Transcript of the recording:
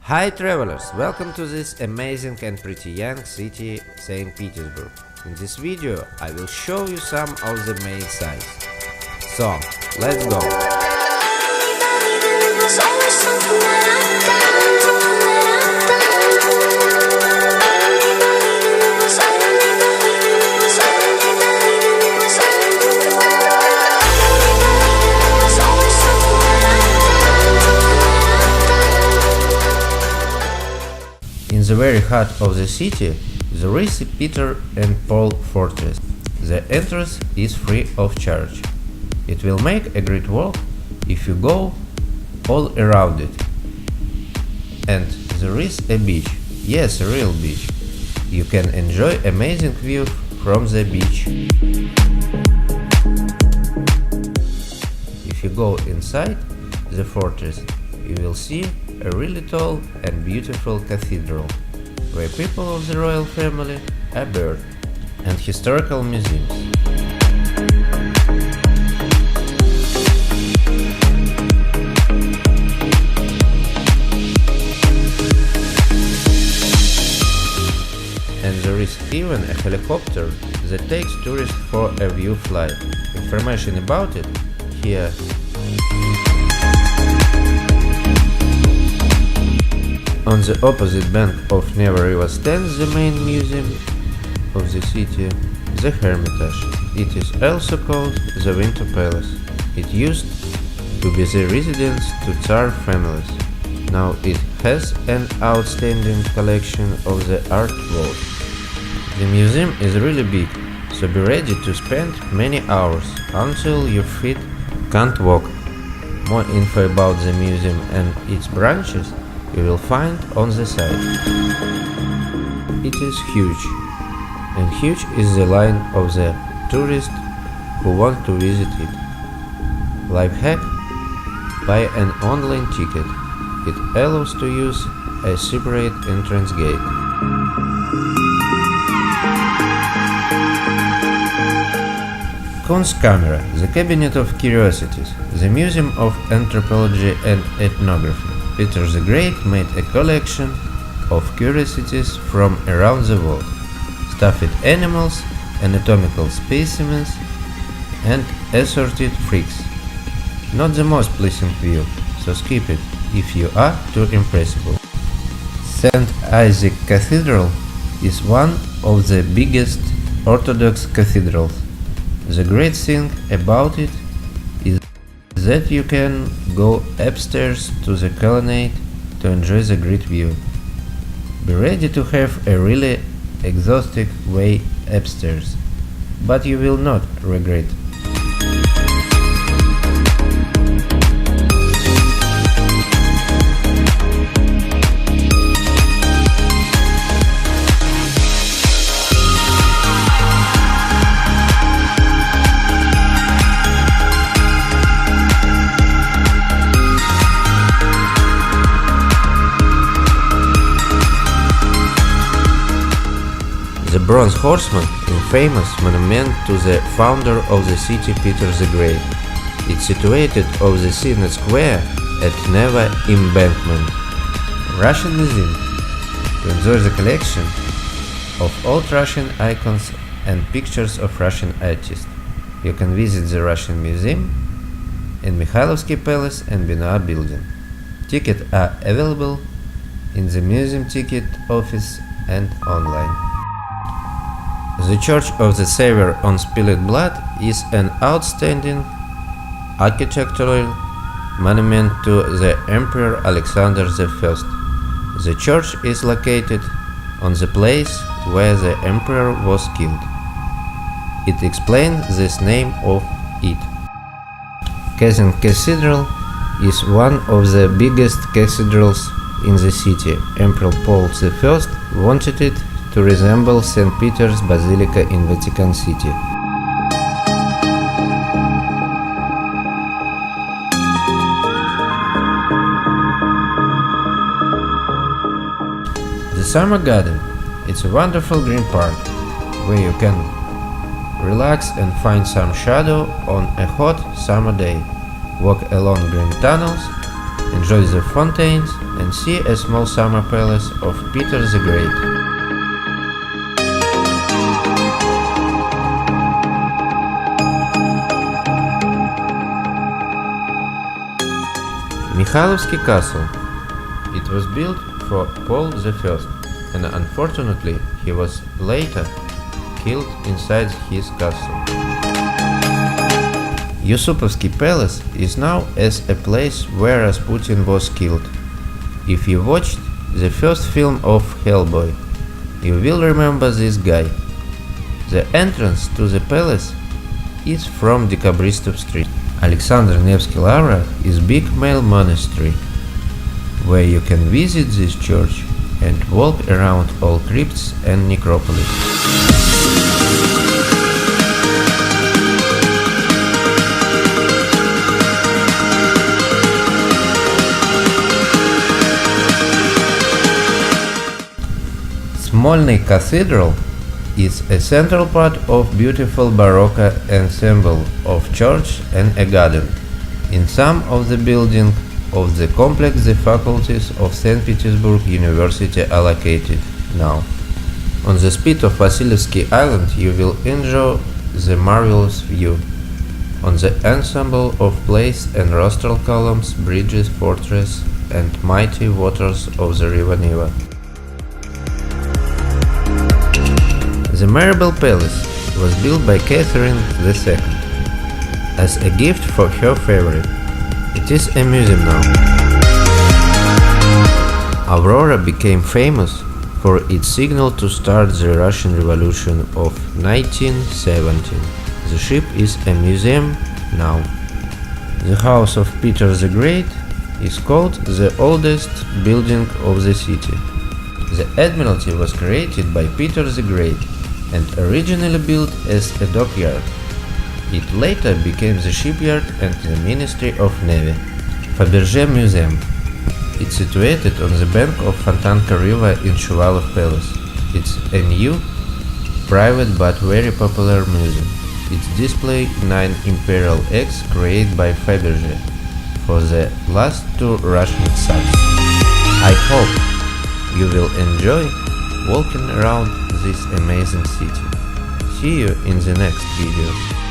Hi travelers, welcome to this amazing and pretty young city Saint Petersburg. In this video I will show you some of the main sights. So, let's go! In the very heart of the city, there is a Peter and Paul fortress. The entrance is free of charge. It will make a great walk if you go all around it. And there is a beach, yes, a real beach. You can enjoy amazing view from the beach. If you go inside the fortress, you will see a really tall and beautiful cathedral, where people of the royal family are buried, and historical museums. And there is even a helicopter that takes tourists for a view flight. Information about it here. On the opposite bank of Neva River stands the main museum of the city, the Hermitage. It is also called the Winter Palace. It used to be the residence to Tsar families. Now it has an outstanding collection of the art world. The museum is really big, so be ready to spend many hours until your feet can't walk. More info about the museum and its branches you will find on the site. It is huge, and huge is the line of the tourists who want to visit it. Life hack: buy an online ticket. It allows to use a separate entrance gate. Kunstkamera, the Cabinet of Curiosities, the Museum of Anthropology and Ethnography. Peter the Great made a collection of curiosities from around the world, stuffed animals, anatomical specimens, and assorted freaks. Not the most pleasing view, so skip it if you are too impressible. St. Isaac Cathedral is one of the biggest Orthodox cathedrals. The great thing about it is that you can go upstairs to the colonnade to enjoy the great view. Be ready to have a really exhausting way upstairs, but you will not regret. The bronze horseman is a famous monument to the founder of the city, Peter the Great. It's situated on the Senate Square at Neva Embankment. Russian Museum. To enjoy the collection of old Russian icons and pictures of Russian artists, you can visit the Russian Museum in Mikhailovsky Palace and Binoa building. Tickets are available in the museum ticket office and online. The Church of the Savior on Spilled Blood is an outstanding architectural monument to the Emperor Alexander I. The church is located on the place where the emperor was killed. It explains this name of it. Kazan Cathedral is one of the biggest cathedrals in the city. Emperor Paul I wanted it to resemble St. Peter's Basilica in Vatican City. The Summer Garden. It's a wonderful green park where you can relax and find some shadow on a hot summer day. Walk along green tunnels enjoy the fountains and see a small summer palace of Peter the Great. Mikhailovsky Castle. It was built for Paul I, and unfortunately he was later killed inside his castle. Yusupovsky Palace is now as a place where Rasputin was killed. If you watched the first film of Hellboy, you will remember this guy. The entrance to the palace is from Dekabristov Street. Alexander Nevsky Lavra is big male monastery, where you can visit this church and walk around all crypts and necropolis. Smolny Cathedral is a central part of beautiful Baroque ensemble of church and a garden. In some of the buildings of the complex the faculties of Saint-Petersburg University are located now. On the spit of Vasilievsky Island you will enjoy the marvelous view. On the ensemble of place and rostral columns, bridges, fortress and mighty waters of the river Neva. The Marble Palace was built by Catherine II as a gift for her favorite. It is a museum now. Aurora became famous for its signal to start the Russian Revolution of 1917. The ship is a museum now. The house of Peter the Great is called the oldest building of the city. The Admiralty was created by Peter the Great and originally built as a dockyard. It later became the shipyard and the Ministry of Navy. Fabergé Museum. It's situated on the bank of Fontanka River in Shuvalov Palace. It's a new, private but very popular museum. It displays 9 imperial eggs created by Fabergé for the last 2 Russian tsars. I hope you will enjoy walking around this amazing city. See you in the next video.